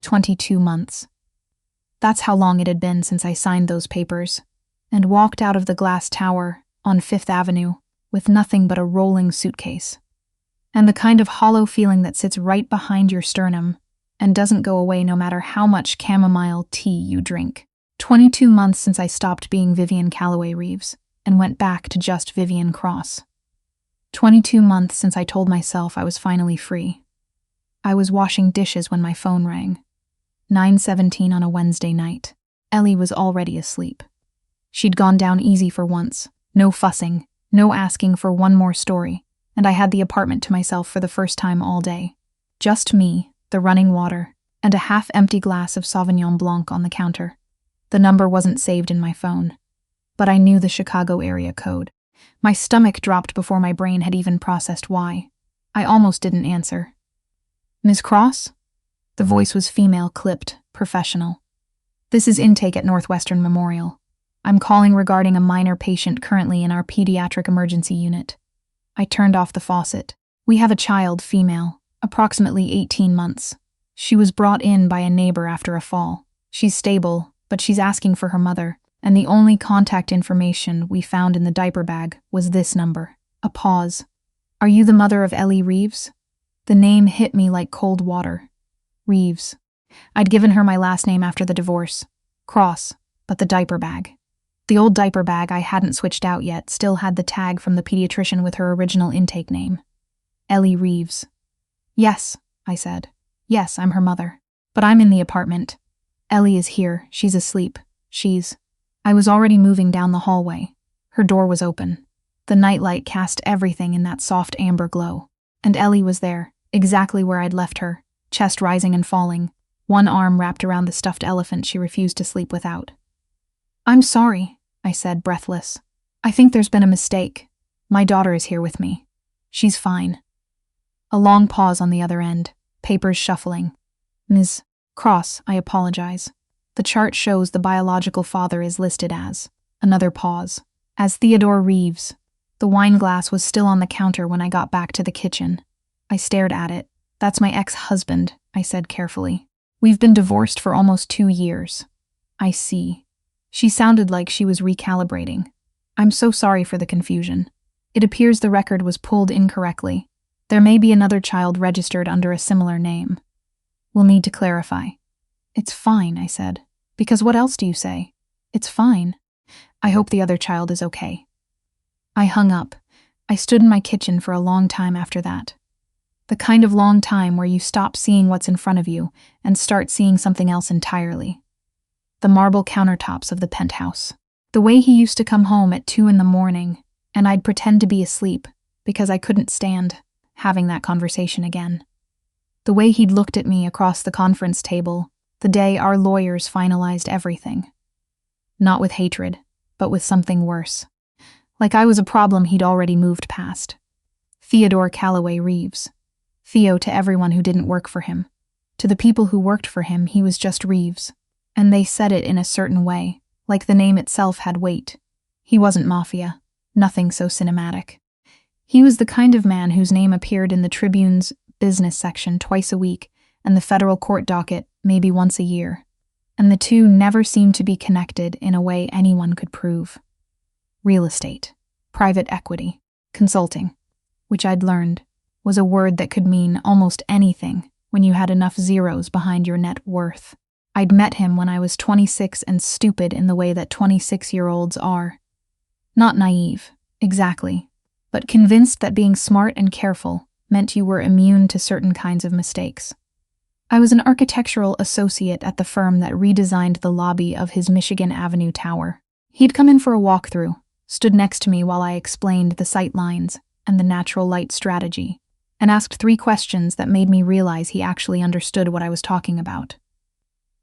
22 months. That's how long it had been since I signed those papers, and walked out of the glass tower on Fifth Avenue with nothing but a rolling suitcase. And the kind of hollow feeling that sits right behind your sternum and doesn't go away no matter how much chamomile tea you drink. 22 months since I stopped being Vivian Calloway Reeves and went back to just Vivian Cross. 22 months since I told myself I was finally free. I was washing dishes when my phone rang. 9:17 on a Wednesday night. Ellie was already asleep. She'd gone down easy for once. No fussing, no asking for one more story, and I had the apartment to myself for the first time all day. Just me, the running water, and a half-empty glass of Sauvignon Blanc on the counter. The number wasn't saved in my phone, but I knew the Chicago area code. My stomach dropped before my brain had even processed why. I almost didn't answer. "Ms. Cross?" The voice was female, clipped, professional. "This is intake at Northwestern Memorial. I'm calling regarding a minor patient currently in our pediatric emergency unit." I turned off the faucet. "We have a child, female, approximately 18 months. She was brought in by a neighbor after a fall. She's stable, but she's asking for her mother, and the only contact information we found in the diaper bag was this number." A pause. "Are you the mother of Ellie Reeves?" The name hit me like cold water. Reeves. I'd given her my last name after the divorce. Cross, but the diaper bag. The old diaper bag I hadn't switched out yet still had the tag from the pediatrician with her original intake name. Ellie Reeves. "Yes," I said. "Yes, I'm her mother. But I'm in the apartment. Ellie is here. She's asleep. I was already moving down the hallway. Her door was open. The nightlight cast everything in that soft amber glow. And Ellie was there, exactly where I'd left her, chest rising and falling, one arm wrapped around the stuffed elephant she refused to sleep without. "I'm sorry," I said, breathless. "I think there's been a mistake. My daughter is here with me. She's fine." A long pause on the other end, papers shuffling. "Ms. Cross, I apologize. The chart shows the biological father is listed as." Another pause. "As Theodore Reeves." The wine glass was still on the counter when I got back to the kitchen. I stared at it. "That's my ex-husband," I said carefully. "We've been divorced for almost 2 years." "I see." She sounded like she was recalibrating. "I'm so sorry for the confusion. It appears the record was pulled incorrectly. There may be another child registered under a similar name. We'll need to clarify." "It's fine," I said. "Because what else do you say? It's fine. I hope the other child is okay." I hung up. I stood in my kitchen for a long time after that. The kind of long time where you stop seeing what's in front of you and start seeing something else entirely. The marble countertops of the penthouse. The way he used to come home at 2 a.m, and I'd pretend to be asleep because I couldn't stand having that conversation again. The way he'd looked at me across the conference table the day our lawyers finalized everything. Not with hatred, but with something worse. Like I was a problem he'd already moved past. Theodore Calloway Reeves. Theo to everyone who didn't work for him. To the people who worked for him, he was just Reeves. And they said it in a certain way, like the name itself had weight. He wasn't Mafia. Nothing so cinematic. He was the kind of man whose name appeared in the Tribune's business section twice a week and the federal court docket maybe once a year. And the two never seemed to be connected in a way anyone could prove. Real estate, private equity, consulting, which I'd learned was a word that could mean almost anything when you had enough zeros behind your net worth. I'd met him when I was 26 and stupid in the way that 26-year-olds are. Not naive, exactly, but convinced that being smart and careful meant you were immune to certain kinds of mistakes. I was an architectural associate at the firm that redesigned the lobby of his Michigan Avenue tower. He'd come in for a walkthrough, stood next to me while I explained the sight lines and the natural light strategy, and asked 3 questions that made me realize he actually understood what I was talking about.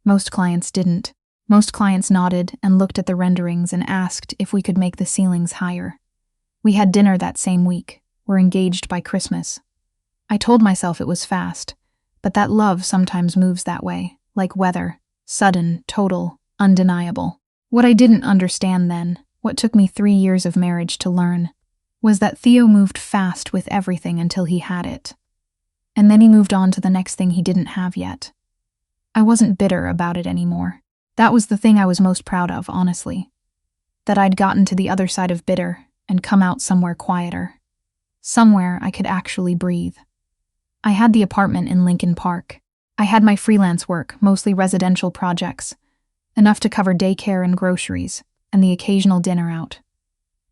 Most clients didn't. Most clients nodded and looked at the renderings and asked if we could make the ceilings higher. We had dinner that same week. We're engaged by Christmas. I told myself it was fast, but that love sometimes moves that way, like weather, sudden, total, undeniable. What I didn't understand then, what took me 3 years of marriage to learn, was that Theo moved fast with everything until he had it. And then he moved on to the next thing he didn't have yet. I wasn't bitter about it anymore. That was the thing I was most proud of, honestly. That I'd gotten to the other side of bitter and come out somewhere quieter. Somewhere I could actually breathe. I had the apartment in Lincoln Park. I had my freelance work, mostly residential projects, enough to cover daycare and groceries, and the occasional dinner out.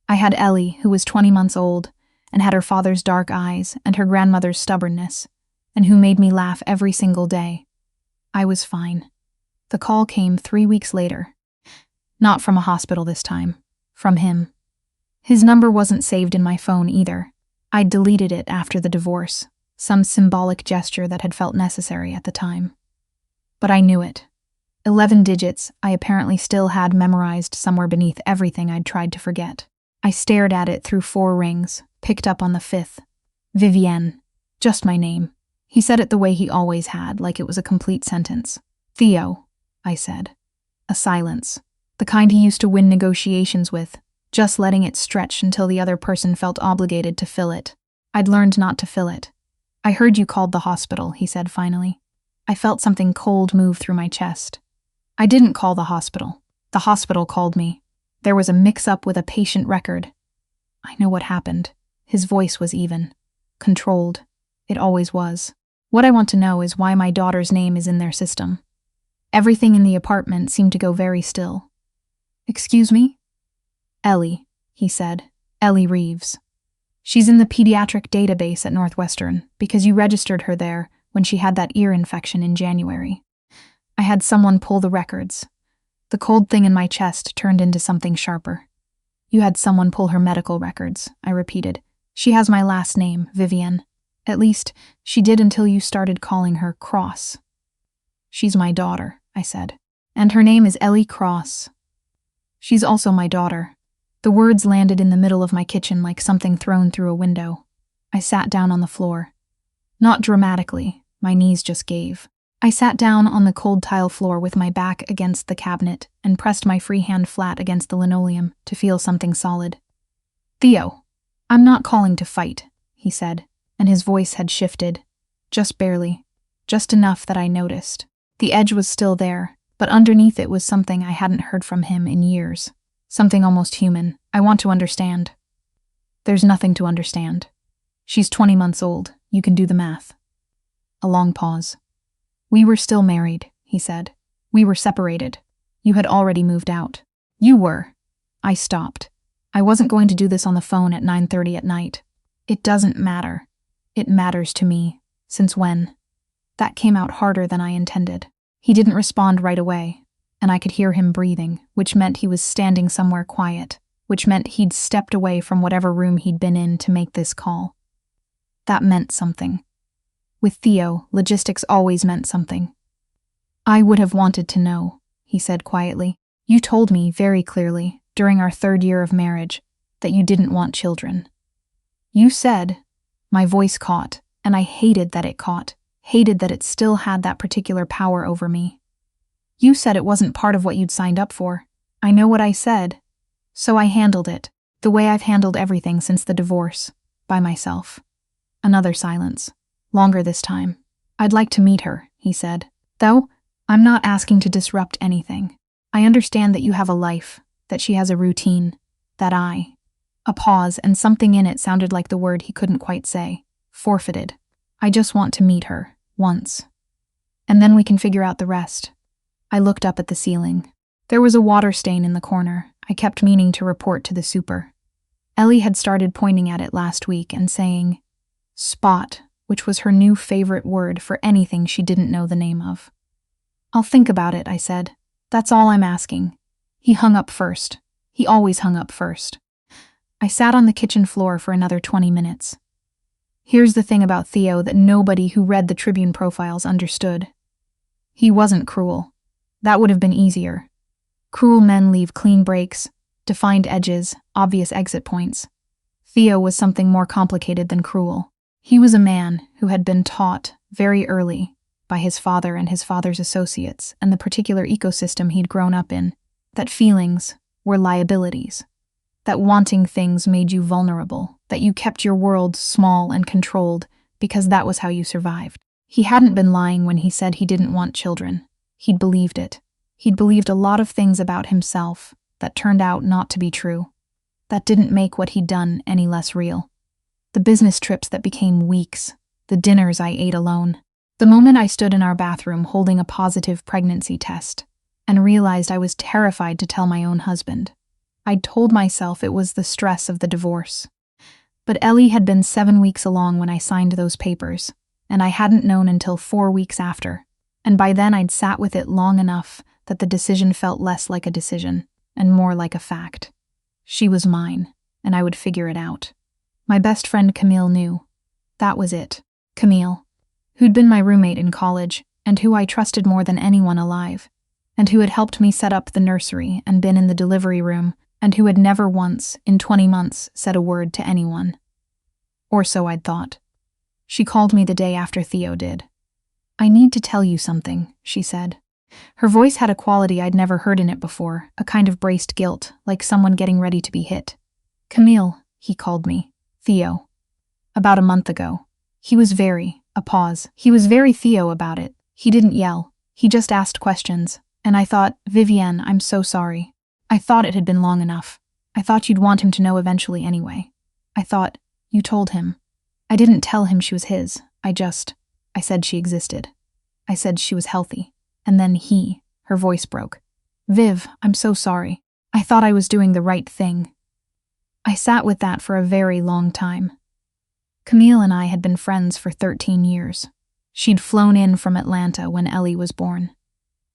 I had Ellie, who was 20 months old, and had her father's dark eyes and her grandmother's stubbornness, and who made me laugh every single day. I was fine. The call came 3 weeks later. Not from a hospital this time. From him. His number wasn't saved in my phone either. I'd deleted it after the divorce, some symbolic gesture that had felt necessary at the time. But I knew it. 11 digits I apparently still had memorized somewhere beneath everything I'd tried to forget. I stared at it through 4 rings, picked up on the 5th. Vivienne. Just my name. He said it the way he always had, like it was a complete sentence. Theo, I said. A silence. The kind he used to win negotiations with, just letting it stretch until the other person felt obligated to fill it. I'd learned not to fill it. I heard you called the hospital, he said finally. I felt something cold move through my chest. I didn't call the hospital. The hospital called me. There was a mix-up with a patient record. I know what happened. His voice was even. Controlled. It always was. What I want to know is why my daughter's name is in their system. Everything in the apartment seemed to go very still. Excuse me? Ellie, he said. Ellie Reeves. She's in the pediatric database at Northwestern because you registered her there when she had that ear infection in January. I had someone pull the records. The cold thing in my chest turned into something sharper. You had someone pull her medical records, I repeated. She has my last name, Vivienne. At least, she did until you started calling her Cross. She's my daughter, I said. And her name is Ellie Cross. She's also my daughter. The words landed in the middle of my kitchen like something thrown through a window. I sat down on the floor. Not dramatically, my knees just gave. I sat down on the cold tile floor with my back against the cabinet and pressed my free hand flat against the linoleum to feel something solid. Theo, I'm not calling to fight, he said, and his voice had shifted. Just barely. Just enough that I noticed. The edge was still there, but underneath it was something I hadn't heard from him in years. Something almost human. I want to understand. There's nothing to understand. She's 20 months old. You can do the math. A long pause. We were still married, he said. We were separated. You had already moved out. You were. I stopped. I wasn't going to do this on the phone at 9:30 at night. It doesn't matter. It matters to me. Since when? That came out harder than I intended. He didn't respond right away, and I could hear him breathing, which meant he was standing somewhere quiet, which meant he'd stepped away from whatever room he'd been in to make this call. That meant something. With Theo, logistics always meant something. I would have wanted to know, he said quietly. You told me very clearly, during our 3rd year of marriage, that you didn't want children. You said, my voice caught, and I hated that it caught, hated that it still had that particular power over me. You said it wasn't part of what you'd signed up for. I know what I said. So I handled it, the way I've handled everything since the divorce, by myself. Another silence. Longer this time. I'd like to meet her, he said. Though, I'm not asking to disrupt anything. I understand that you have a life, that she has a routine, that I... A pause, and something in it sounded like the word he couldn't quite say. Forfeited. I just want to meet her, once. And then we can figure out the rest. I looked up at the ceiling. There was a water stain in the corner. I kept meaning to report to the super. Ellie had started pointing at it last week and saying, spot, which was her new favorite word for anything she didn't know the name of. I'll think about it, I said. That's all I'm asking. He hung up first. He always hung up first. I sat on the kitchen floor for another 20 minutes. Here's the thing about Theo that nobody who read the Tribune profiles understood. He wasn't cruel. That would have been easier. Cruel men leave clean breaks, defined edges, obvious exit points. Theo was something more complicated than cruel. He was a man who had been taught, very early, by his father and his father's associates and the particular ecosystem he'd grown up in, that feelings were liabilities, that wanting things made you vulnerable, that you kept your world small and controlled because that was how you survived. He hadn't been lying when he said he didn't want children. He'd believed it. He'd believed a lot of things about himself that turned out not to be true. That didn't make what he'd done any less real. The business trips that became weeks, the dinners I ate alone. The moment I stood in our bathroom holding a positive pregnancy test and realized I was terrified to tell my own husband. I'd told myself it was the stress of the divorce. But Ellie had been 7 weeks along when I signed those papers, and I hadn't known until 4 weeks after. And by then I'd sat with it long enough that the decision felt less like a decision and more like a fact. She was mine, and I would figure it out. My best friend Camille knew. That was it. Camille, who'd been my roommate in college and who I trusted more than anyone alive, and who had helped me set up the nursery and been in the delivery room, and who had never once, in 20 months, said a word to anyone. Or so I'd thought. She called me the day after Theo did. "I need to tell you something," she said. Her voice had a quality I'd never heard in it before, a kind of braced guilt, like someone getting ready to be hit. "Camille," he called me. "Theo. About a month ago." He was very Theo about it. He didn't yell. He just asked questions. And I thought, "Vivienne, I'm so sorry. I thought it had been long enough. I thought you'd want him to know eventually anyway. I thought, you told him. I didn't tell him she was his. I said she existed. I said she was healthy. And then her voice broke. Viv, I'm so sorry. I thought I was doing the right thing." I sat with that for a very long time. Camille and I had been friends for 13 years. She'd flown in from Atlanta when Ellie was born.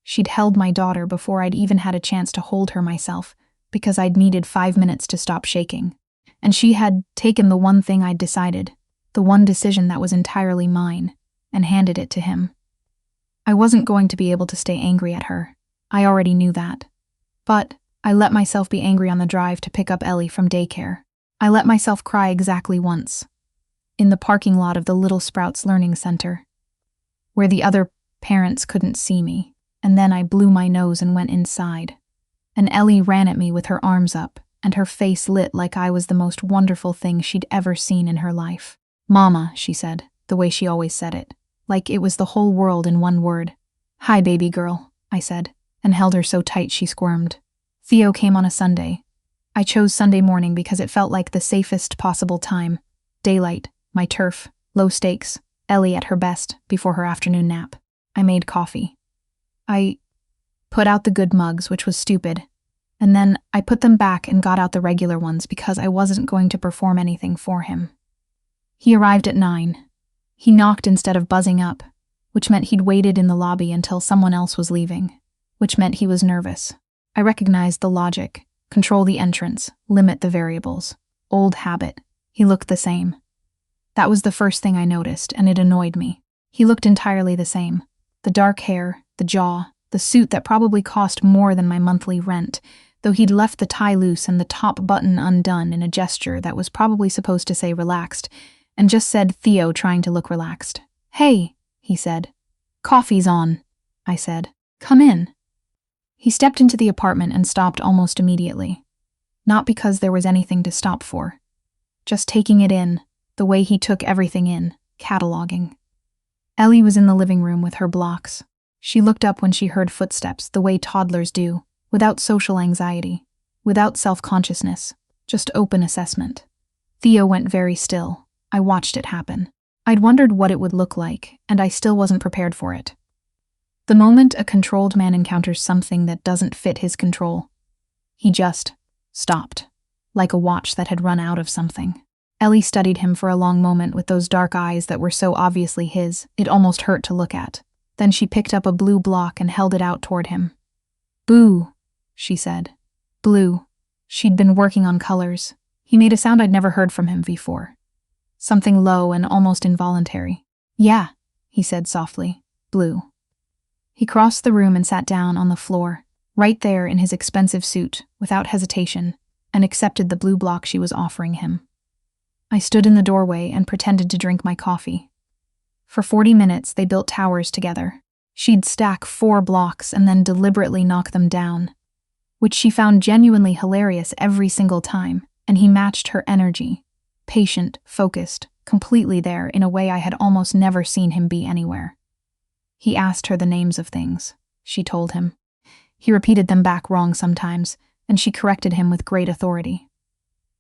She'd held my daughter before I'd even had a chance to hold her myself, because I'd needed 5 minutes to stop shaking. And she had taken the one thing I'd decided, the one decision that was entirely mine, and handed it to him. I wasn't going to be able to stay angry at her. I already knew that. But I let myself be angry on the drive to pick up Ellie from daycare. I let myself cry exactly once. In the parking lot of the Little Sprouts Learning Center, where the other parents couldn't see me. And then I blew my nose and went inside. And Ellie ran at me with her arms up, and her face lit like I was the most wonderful thing she'd ever seen in her life. "Mama," she said, the way she always said it, like it was the whole world in one word. "Hi, baby girl," I said, and held her so tight she squirmed. Theo came on a Sunday. I chose Sunday morning because it felt like the safest possible time. Daylight, my turf, low stakes, Ellie at her best before her afternoon nap. I made coffee. I put out the good mugs, which was stupid, and then I put them back and got out the regular ones because I wasn't going to perform anything for him. He arrived at 9. He knocked instead of buzzing up, which meant he'd waited in the lobby until someone else was leaving, which meant he was nervous. I recognized the logic, control the entrance, limit the variables. Old habit. He looked the same. That was the first thing I noticed, and it annoyed me. He looked entirely the same. The dark hair, the jaw, the suit that probably cost more than my monthly rent, though he'd left the tie loose and the top button undone in a gesture that was probably supposed to say relaxed, and just said Theo trying to look relaxed. "Hey," he said. "Coffee's on," I said. "Come in." He stepped into the apartment and stopped almost immediately. Not because there was anything to stop for. Just taking it in, the way he took everything in, cataloging. Ellie was in the living room with her blocks. She looked up when she heard footsteps, the way toddlers do, without social anxiety, without self-consciousness, just open assessment. Theo went very still. I watched it happen. I'd wondered what it would look like, and I still wasn't prepared for it. The moment a controlled man encounters something that doesn't fit his control, he just stopped, like a watch that had run out of something. Ellie studied him for a long moment with those dark eyes that were so obviously his, it almost hurt to look at. Then she picked up a blue block and held it out toward him. "Boo," she said. Blue. She'd been working on colors. He made a sound I'd never heard from him before. Something low and almost involuntary. "Yeah," he said softly. "Blue." He crossed the room and sat down on the floor, right there in his expensive suit, without hesitation, and accepted the blue block she was offering him. I stood in the doorway and pretended to drink my coffee. For 40 minutes, they built towers together. She'd stack 4 blocks and then deliberately knock them down, which she found genuinely hilarious every single time, and he matched her energy, patient, focused, completely there in a way I had almost never seen him be anywhere. He asked her the names of things. she told him. He repeated them back wrong sometimes, and she corrected him with great authority.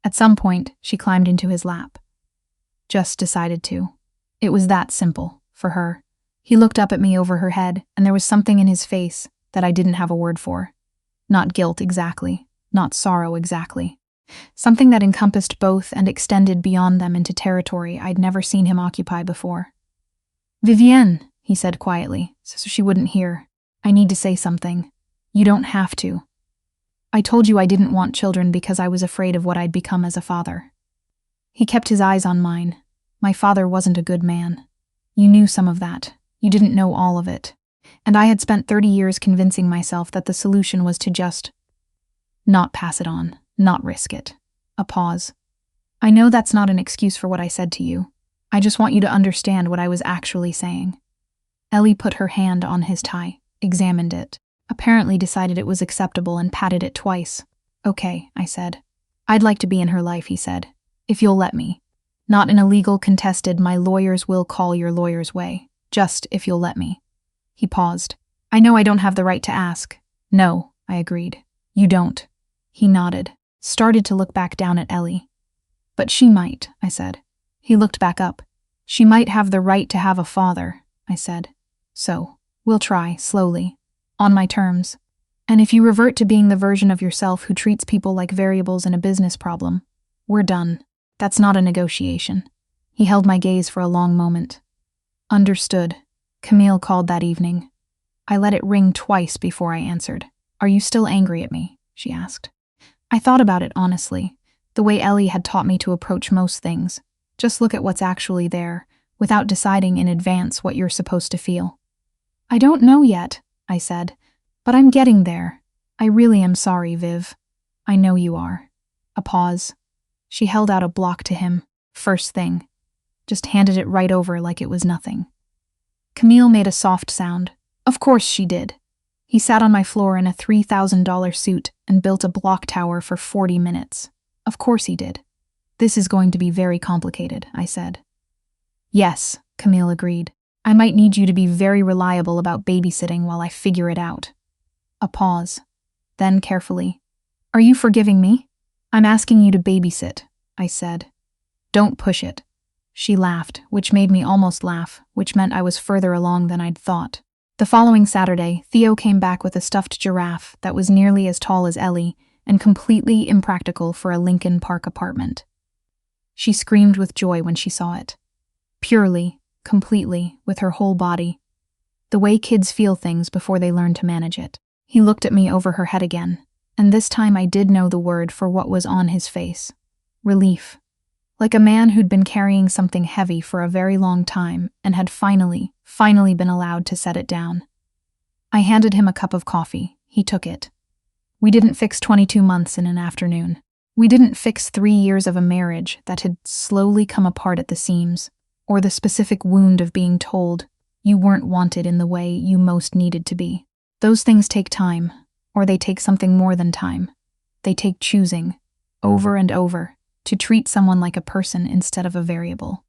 At some point, she climbed into his lap. Just decided to. It was that simple, for her. He looked up at me over her head, and there was something in his face that I didn't have a word for. Not guilt exactly, not sorrow exactly. Something that encompassed both and extended beyond them into territory I'd never seen him occupy before. "Vivienne," he said quietly, so she wouldn't hear. "I need to say something. You don't have to. I told you I didn't want children because I was afraid of what I'd become as a father." He kept his eyes on mine. "My father wasn't a good man. You knew some of that. You didn't know all of it. And I had spent 30 years convincing myself that the solution was to just not pass it on, not risk it." A pause. "I know that's not an excuse for what I said to you. I just want you to understand what I was actually saying." Ellie put her hand on his tie, examined it, apparently decided it was acceptable and patted it twice. "Okay," I said. "I'd like to be in her life," he said, "if you'll let me. Not in a legal contested, my lawyers will call your lawyers way. Just if you'll let me." He paused. "I know I don't have the right to ask." "No," I agreed. "You don't." He nodded, started to look back down at Ellie. "But she might," I said. He looked back up. "She might have the right to have a father," I said. "So, we'll try, slowly. On my terms. And if you revert to being the version of yourself who treats people like variables in a business problem, we're done. That's not a negotiation." He held my gaze for a long moment. "Understood," Camille called that evening. I let it ring twice before I answered. "Are you still angry at me?" she asked. I thought about it honestly, the way Ellie had taught me to approach most things. Just look at what's actually there, without deciding in advance what you're supposed to feel. "I don't know yet," I said, "but I'm getting there. I really am sorry, Viv. I know you are." A pause. She held out a block to him, first thing. Just handed it right over like it was nothing. Camille made a soft sound. Of course she did. He sat on my floor in a $3,000 suit and built a block tower for 40 minutes. Of course he did. "This is going to be very complicated," I said. "Yes," Camille agreed. "I might need you to be very reliable about babysitting while I figure it out." A pause. Then carefully, "Are you forgiving me?" "I'm asking you to babysit," I said. "Don't push it." She laughed, which made me almost laugh, which meant I was further along than I'd thought. The following Saturday, Theo came back with a stuffed giraffe that was nearly as tall as Ellie and completely impractical for a Lincoln Park apartment. She screamed with joy when she saw it. Purely, completely, with her whole body. The way kids feel things before they learn to manage it. He looked at me over her head again, and this time I did know the word for what was on his face. Relief. Like a man who'd been carrying something heavy for a very long time and had finally been allowed to set it down. I handed him a cup of coffee. He took it. We didn't fix 22 months in an afternoon. We didn't fix 3 years of a marriage that had slowly come apart at the seams, or the specific wound of being told you weren't wanted in the way you most needed to be. Those things take time, or they take something more than time. They take choosing, over and over, to treat someone like a person instead of a variable.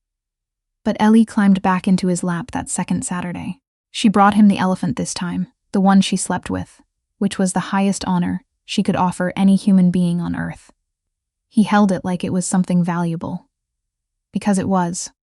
But Ellie climbed back into his lap that second Saturday. She brought him the elephant this time, the one she slept with, which was the highest honor she could offer any human being on Earth. He held it like it was something valuable. Because it was.